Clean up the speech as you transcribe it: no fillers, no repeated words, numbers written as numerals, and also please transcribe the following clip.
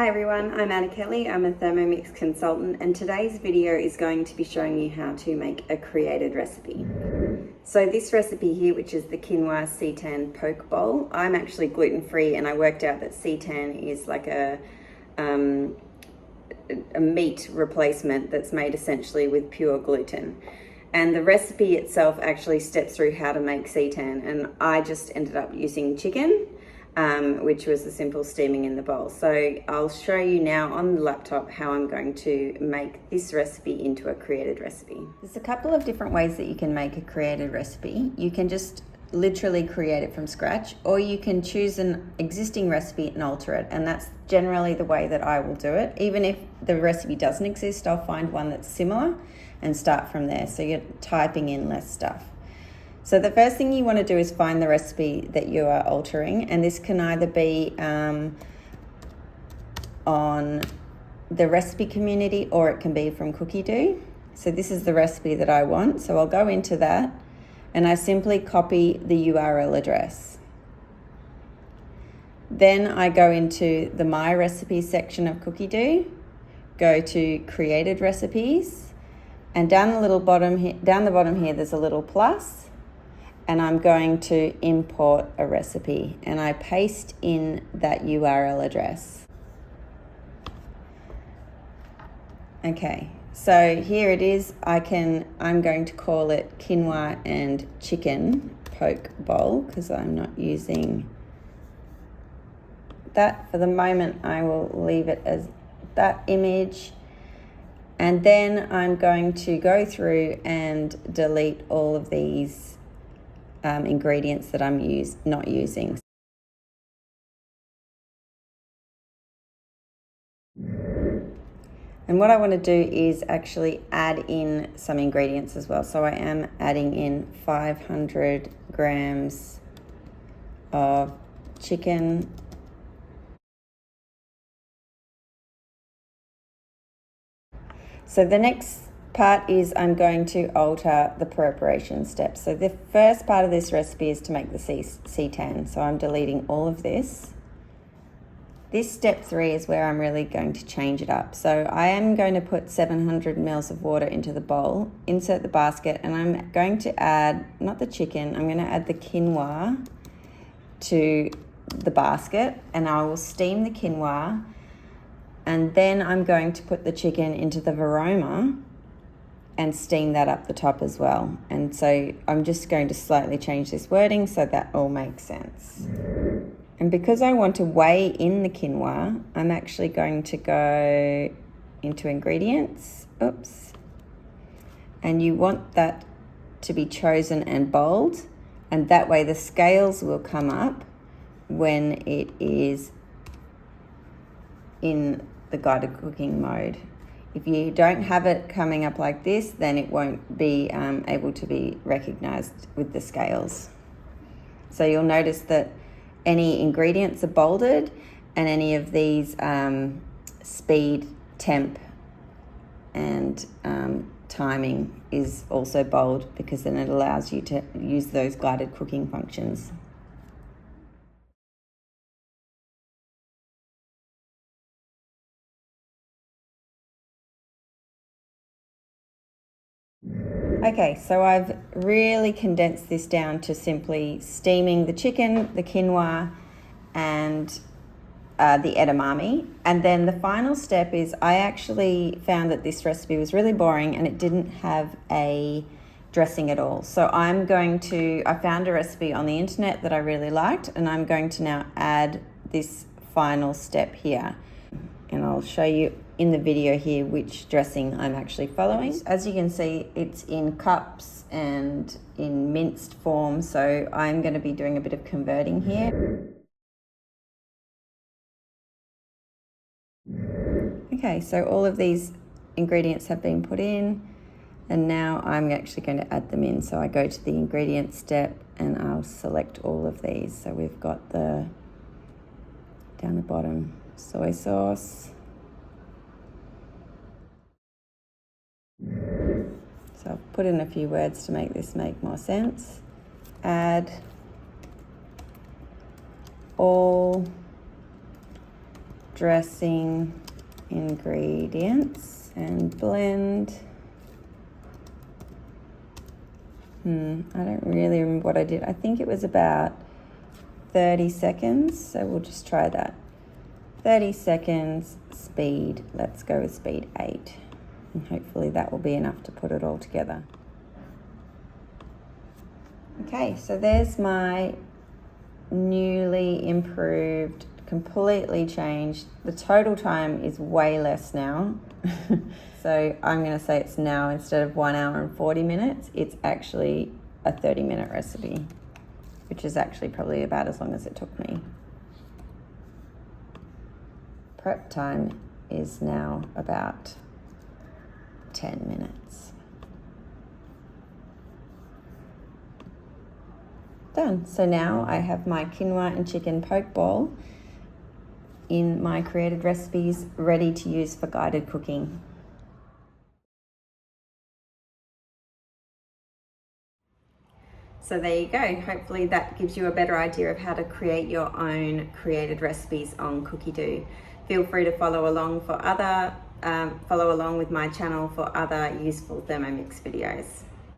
Hi everyone, I'm Anna Kelly. I'm a Thermomix consultant, and today's video is going to be showing you how to make a created recipe. So this recipe here, which is the quinoa seitan poke bowl, I'm actually gluten-free, and I worked out that seitan is like a meat replacement that's made essentially with pure gluten. And the recipe itself actually steps through how to make seitan, and I just ended up using chicken, which was the simple steaming in the bowl. So I'll show you now on the laptop how I'm going to make this recipe into a created recipe. There's a couple of different ways that you can make a created recipe. You can just literally create it from scratch, or you can choose an existing recipe and alter it, and that's generally the way that I will do it. Even if the recipe doesn't exist, I'll find one that's similar and start from there, so you're typing in less stuff. So the first thing you want to do is find the recipe that you are altering, and this can either be on the recipe community, or it can be from cookidoo. So this is the recipe that I want, so I'll go into that and I simply copy the URL address. Then I go into the My Recipes section of cookidoo, go to Created Recipes, and down the bottom here there's a little plus, and I'm going to import a recipe, and I paste in that URL address. Okay, so here it is. I'm going to call it quinoa and chicken poke bowl because I'm not using that for the moment. I will leave it as that image. And then I'm going to go through and delete all of these ingredients that I'm not using. And what I want to do is actually add in some ingredients as well. So I am adding in 500 grams of chicken, so the next part is I'm going to alter the preparation steps. So the first part of this recipe is to make the seitan. So I'm deleting all of this. This step 3 is where I'm really going to change it up. So I am going to put 700 mils of water into the bowl, insert the basket, and I'm going to add, not the chicken, I'm going to add the quinoa to the basket, and I will steam the quinoa, and then I'm going to put the chicken into the varoma and steam that up the top as well. And so I'm just going to slightly change this wording so that all makes sense. And because I want to weigh in the quinoa, I'm actually going to go into ingredients. Oops. And you want that to be chosen and bold, and that way the scales will come up when it is in the guided cooking mode. If you don't have it coming up like this, then it won't be able to be recognized with the scales. So you'll notice that any ingredients are bolded, and any of these speed, temp, and timing is also bold, because then it allows you to use those guided cooking functions. Okay, so I've really condensed this down to simply steaming the chicken, the quinoa, and the edamame. And then the final step is I actually found that this recipe was really boring and it didn't have a dressing at all. So I found a recipe on the internet that I really liked, and I'm going to now add this final step here. And I'll show you in the video here which dressing I'm actually following. As you can see, it's in cups and in minced form, so I'm going to be doing a bit of converting here. Okay, so all of these ingredients have been put in, and now I'm actually going to add them in. So I go to the ingredients step and I'll select all of these. So we've got down the bottom, soy sauce. So I've put in a few words to make this make more sense. Add all dressing ingredients and blend. I don't really remember what I did. I think it was about 30 seconds, so we'll just try that. 30 seconds, speed, let's go with speed 8. And hopefully that will be enough to put it all together. Okay, so there's my newly improved, completely changed. The total time is way less now. So I'm going to say it's now, instead of 1 hour and 40 minutes, it's actually a 30-minute recipe, which is actually probably about as long as it took me. Prep time is now about 10 minutes. Done. So now I have my quinoa and chicken poke bowl in my created recipes, ready to use for guided cooking. So there you go. Hopefully that gives you a better idea of how to create your own created recipes on cookidoo. Feel free to follow along with my channel for other useful Thermomix videos.